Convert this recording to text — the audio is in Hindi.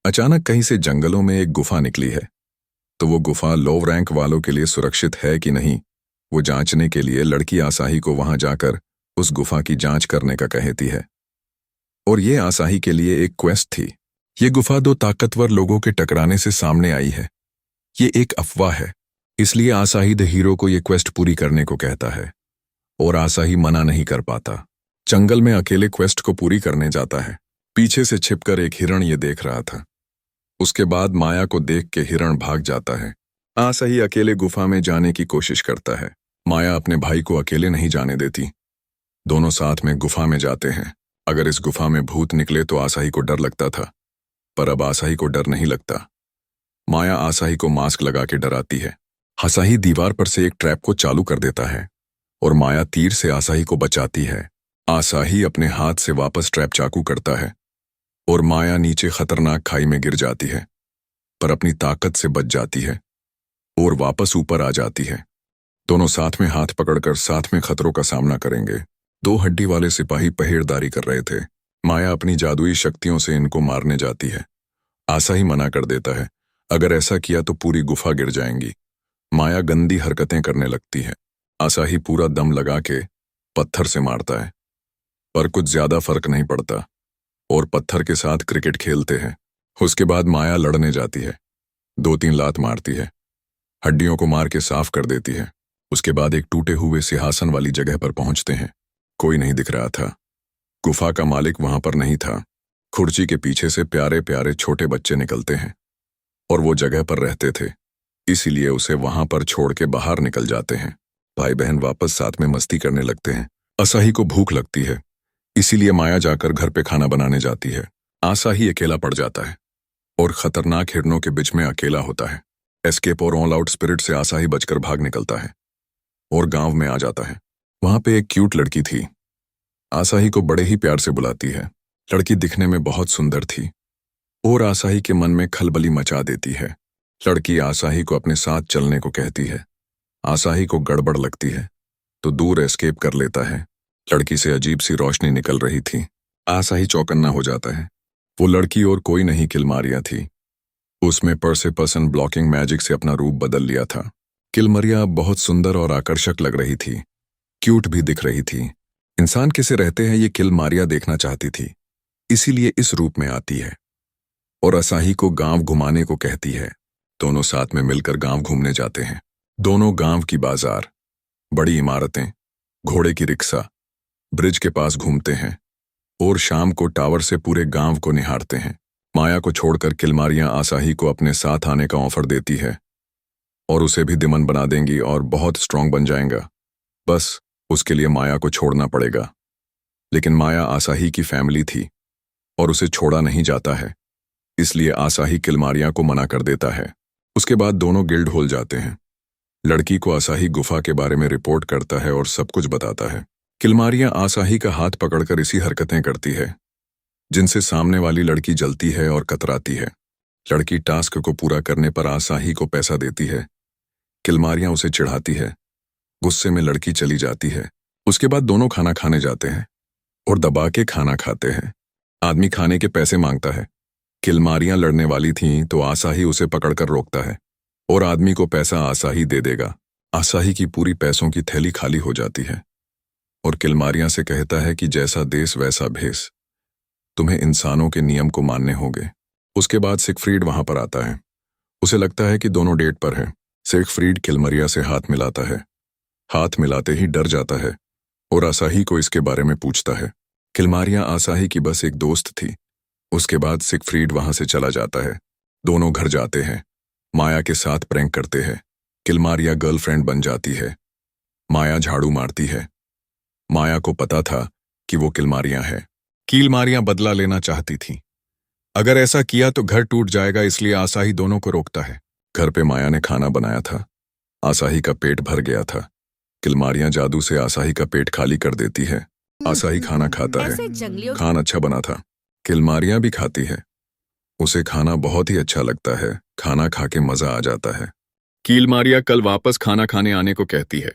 अचानक कहीं से जंगलों में एक गुफा निकली है। तो वो गुफा लो रैंक वालों के लिए सुरक्षित है कि नहीं, वो जांचने के लिए लड़की आसाही को वहां जाकर उस गुफा की जांच करने का कहती है। और ये आसाही के लिए एक क्वेस्ट थी। ये गुफा दो ताकतवर लोगों के टकराने से सामने आई है। ये एक अफवाह है, इसलिए आसाही द हीरो को ये क्वेस्ट पूरी करने को कहता है और आसाही मना नहीं कर पाता। जंगल में अकेले क्वेस्ट को पूरी करने जाता है। पीछे से छिपकर एक हिरण ये देख रहा था। उसके बाद माया को देख के हिरण भाग जाता है। आसाही अकेले गुफा में जाने की कोशिश करता है। माया अपने भाई को अकेले नहीं जाने देती। दोनों साथ में गुफा में जाते हैं। अगर इस गुफा में भूत निकले तो आसाही को डर लगता था, पर अब आसाही को डर नहीं लगता। माया आसाही को मास्क लगा के डराती है। आसाही दीवार पर से एक ट्रैप को चालू कर देता है और माया तीर से आसाही को बचाती है। आसाही अपने हाथ से वापस ट्रैप चाकू करता है और माया नीचे खतरनाक खाई में गिर जाती है, पर अपनी ताकत से बच जाती है और वापस ऊपर आ जाती है। दोनों साथ में हाथ पकड़कर साथ में खतरों का सामना करेंगे। दो हड्डी वाले सिपाही पहरेदारी कर रहे थे। माया अपनी जादुई शक्तियों से इनको मारने जाती है। आसाही मना कर देता है, अगर ऐसा किया तो पूरी गुफा गिर जाएंगी। माया गंदी हरकतें करने लगती है। आसाही पूरा दम लगा के पत्थर से मारता है, पर कुछ ज्यादा फर्क नहीं पड़ता और पत्थर के साथ क्रिकेट खेलते हैं। उसके बाद माया लड़ने जाती है। 2-3 लात मारती है, हड्डियों को मार के साफ कर देती है। उसके बाद एक टूटे हुए सिंहासन वाली जगह पर पहुंचते हैं। कोई नहीं दिख रहा था। गुफा का मालिक वहां पर नहीं था। खुर्ची के पीछे से प्यारे प्यारे छोटे बच्चे निकलते हैं और वो जगह पर रहते थे, इसीलिए उसे वहां पर छोड़ के बाहर निकल जाते हैं। भाई बहन वापस साथ में मस्ती करने लगते हैं। आसाही को भूख लगती है, इसीलिए माया जाकर घर पे खाना बनाने जाती है। आसाही अकेला पड़ जाता है और खतरनाक हिरणों के बीच में अकेला होता है। एस्केप और ऑल आउट स्पिरिट से आसाही बचकर भाग निकलता है और गांव में आ जाता है। वहां पे एक क्यूट लड़की थी। आसाही को बड़े ही प्यार से बुलाती है। लड़की दिखने में बहुत सुंदर थी और आसाही के मन में खलबली मचा देती है। लड़की आसाही को अपने साथ चलने को कहती है। आसाही को गड़बड़ लगती है तो दूर एस्केप कर लेता है। लड़की से अजीब सी रोशनी निकल रही थी। आसाही चौकन्ना हो जाता है। वो लड़की और कोई नहीं, किलमारिया थी। उसमें पर्सन ब्लॉकिंग मैजिक से अपना रूप बदल लिया था। किलमारिया बहुत सुंदर और आकर्षक लग रही थी, क्यूट भी दिख रही थी। इंसान कैसे रहते हैं ये किलमारिया देखना चाहती थी, इसीलिए इस रूप में आती है और आसाही को गांव घुमाने को कहती है। दोनों साथ में मिलकर गांव घूमने जाते हैं। दोनों गांव की बाजार, बड़ी इमारतें, घोड़े की रिक्शा, ब्रिज के पास घूमते हैं और शाम को टावर से पूरे गांव को निहारते हैं। माया को छोड़कर किलमारियां आसाही को अपने साथ आने का ऑफर देती है और उसे भी दिमन बना देंगी और बहुत स्ट्रांग बन जाएगा। बस उसके लिए माया को छोड़ना पड़ेगा। लेकिन माया आसाही की फैमिली थी और उसे छोड़ा नहीं जाता है, इसलिए आसाही किलमारियां को मना कर देता है। उसके बाद दोनों गिल्ड होल जाते हैं। लड़की को आसाही गुफा के बारे में रिपोर्ट करता है और सब कुछ बताता है। किलमारियां आसाही का हाथ पकड़कर इसी हरकतें करती है जिनसे सामने वाली लड़की जलती है और कतराती है। लड़की टास्क को पूरा करने पर आसाही को पैसा देती है। किलमारियां उसे चिढ़ाती है। गुस्से में लड़की चली जाती है। उसके बाद दोनों खाना खाने जाते हैं और दबा के खाना खाते हैं। आदमी खाने के पैसे मांगता है। किलमारियां लड़ने वाली थीं तो आसाही उसे पकड़कर रोकता है और आदमी को पैसा आसाही दे देगा। आसाही की पूरी पैसों की थैली खाली हो जाती है और किलमारियां से कहता है कि जैसा देश वैसा भेष, तुम्हें इंसानों के नियम को मानने होंगे। उसके बाद सिगफ्रीड वहां पर आता है। उसे लगता है कि दोनों डेट पर हैं। सिगफ्रीड किलमारिया से हाथ मिलाता है। हाथ मिलाते ही डर जाता है और आसाही को इसके बारे में पूछता है। किलमारिया आसाही की बस एक दोस्त थी। उसके बाद सिगफ्रीड वहां से चला जाता है। दोनों घर जाते हैं। माया के साथ प्रैंक करते हैं। किलमारिया गर्लफ्रेंड बन जाती है। माया झाड़ू मारती है। माया को पता था कि वो किलमारिया है। किलमारिया बदला लेना चाहती थी। अगर ऐसा किया तो घर टूट जाएगा, इसलिए आसाही दोनों को रोकता है। घर पे माया ने खाना बनाया था। आसाही का पेट भर गया था। किलमारियां जादू से आसाही का पेट खाली कर देती है। आसाही खाना खाता है। खाना अच्छा बना था। किलमारियां भी खाती है। उसे खाना बहुत ही अच्छा लगता है। खाना खा के मजा आ जाता है। किलमारिया कल वापस खाना खाने आने को कहती है।